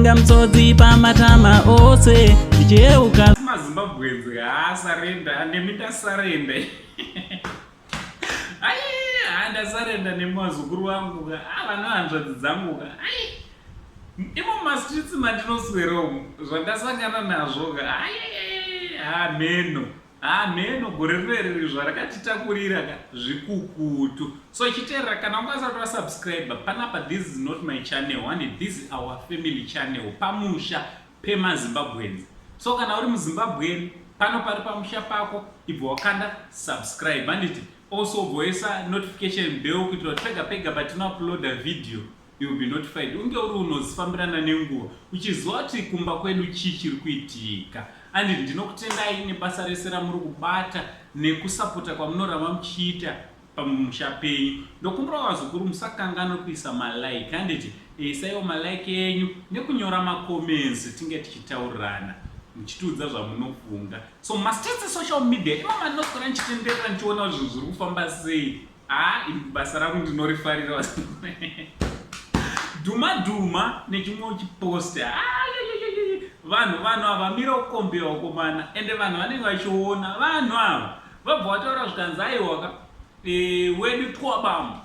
Ndatenga mtsotsi pamatama ose ndicheuka mazimbabwenzi haasarenda nemintasarenda handasarenda nemazukuru vangu vanohanzvadzi dzangu imo mastreets mandinoswerawo zvandasangana nazvo mheno gore rereri zvarakatitakurira zvikukutu. So chiteerera kana ungasati wasubscribe panapa, this is not my channel and this is our family channel pamusha pemazimbabwenzi. So kana uri muzimbabweni pano pari pamusha pako ibva wakanda subscribe handiti also voisa notification bell kuitira kuti pega pega patina uploada video you will be notified. Unge uri unozifambirana nenguva uchiziva kuti kumba kwedu chii chiri kuitika. Andi ndinokutendai nebasa rese ramuri kubata nekusapota kwamunoramba muchiita pamusha penyu. Ndokumbura vazukuru musakanganwa kuisa malike handiti isaiwo malike yenyu nekunyora macomments tinge tichitaurirana muchitiudza zvamunofunga. So mastetse social media imo mandinoswera ndichitenderera ndichiona kuti zvinhu zviri kufamba sei. Basa rangu ndinorifarira dhuma nechimwe chiposta vanhu avamira kukombewa ukomana ende vanhu vanenge vachiona vanhu ava vabva vataura zvikanzi aiwaka wedu twabam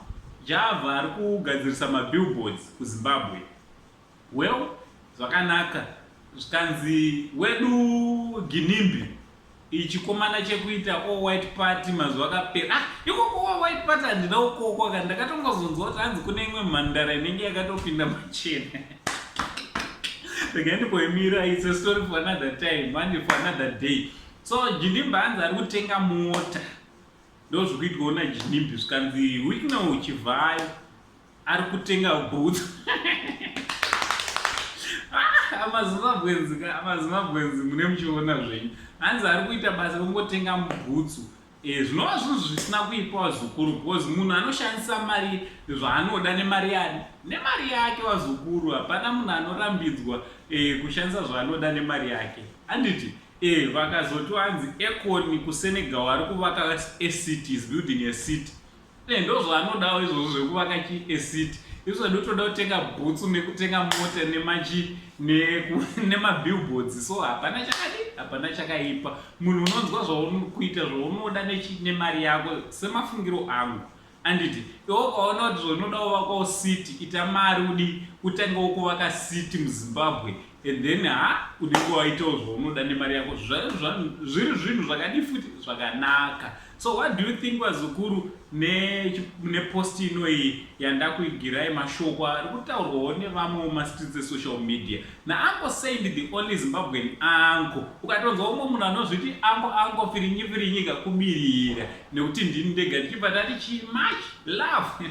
Java ari kugadzirisa mabillboards kuZimbabwe. Well, zvakanaka zvikanzi wedu Ginimbi ichikomana chekuita all white party mazuva akapera. Ikoko all white party handina ukoko kana ndakatongozonzwa kuti hanzi kune imwe mhandara inenge yakatopinda machena. Ndingoimira, it's a story for another time and for another day. So Ginimbi hanzi ari kutenga mota. Ndo zvikuitwa na Ginimbi zvikanzi week now uchivhayo ari kutenga booth. Amazimbabwenzi mune muchiona zvenyu. Hanzi ari kuita basa kungotenga mubhutsu. Zvinova zvinhu zvisina kuipa vazukuru because munhu anoshandisa mari zvaanoda nemari yake vazukuru. Hapana munhu anorambidzwa kushandisa zvaanoda nemari yake. Handiti vakazoti hanzi Econ kuSenegal vari kuvaka city, is building a city. Ndo zvaanodawo izvozvo zvekuvaka city. Izvo ndotoda kutenga bhutsu nekutenga mota nemabillboards. So hapana chakaipa. Munhu unonzwa zvaunokuita zvaunoda nemari yako semafungiro angu. Anditi iwo ukaona kuti zvaunoda kuvakawo city ita mari udi kutangawo kuvaka city muZimbabwe and then unenge waitawo zvaunoda nemari yako. Zviri zvinhu zvakadi futi zvakanaka. So what do you think vazukuru nepost inoyi yandakuigirai mashoko ari kutaurwawo nevamwe mastreets esocial media naAnko Said the only Zimbabwean Anko. Ukatonzwa umwe munhu anozviti anko firinyi kakubirira nekuti ndini ndega ndichibva tati much love